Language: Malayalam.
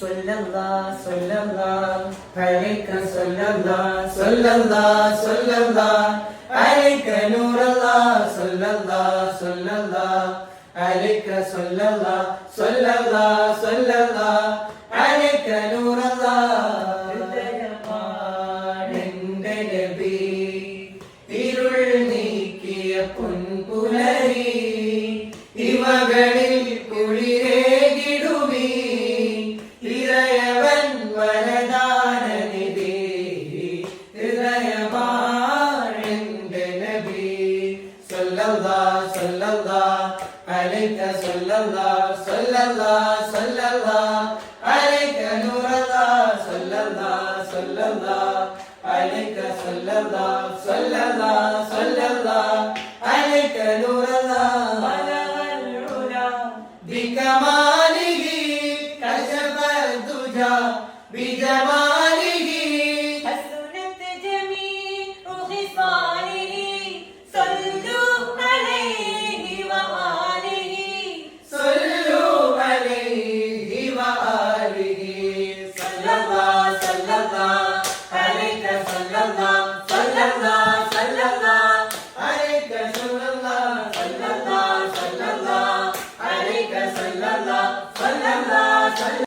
Sallallahu sallallahu alayka sallallahu sallallahu sallallahu alayka nurullah sallallahu sallallahu alayka sallallahu sallallahu sallallahu alayka nurullah ഹൃദയമാണെന്റെ നബി ഇരുൾ നീക്കിയ പൊൻപുലരി ഇവകളിൽ കുളിരേകിടുമീ ഇറയവൻ വരദാനനിധി ഹൃദയമാണെന്റെ നബി സല്ലല്ലാഹു സല്ലല്ലാഹു അലൈക സല്ലല്ലാഹു സല്ലല്ലാഹു സല്ലല്ലാഹു അലൈക നൂറല്ലാഹ് സല്ലല്ലാഹു സല്ലല്ലാഹു അലൈക സല്ലല്ലാഹു സല്ലല്ലാഹു സല്ലല്ലാഹു അലൈക നൂറല്ലാഹ് ബലഗൽ ഉലാ ബികമാലിഹി കശഫ الدجى بجمال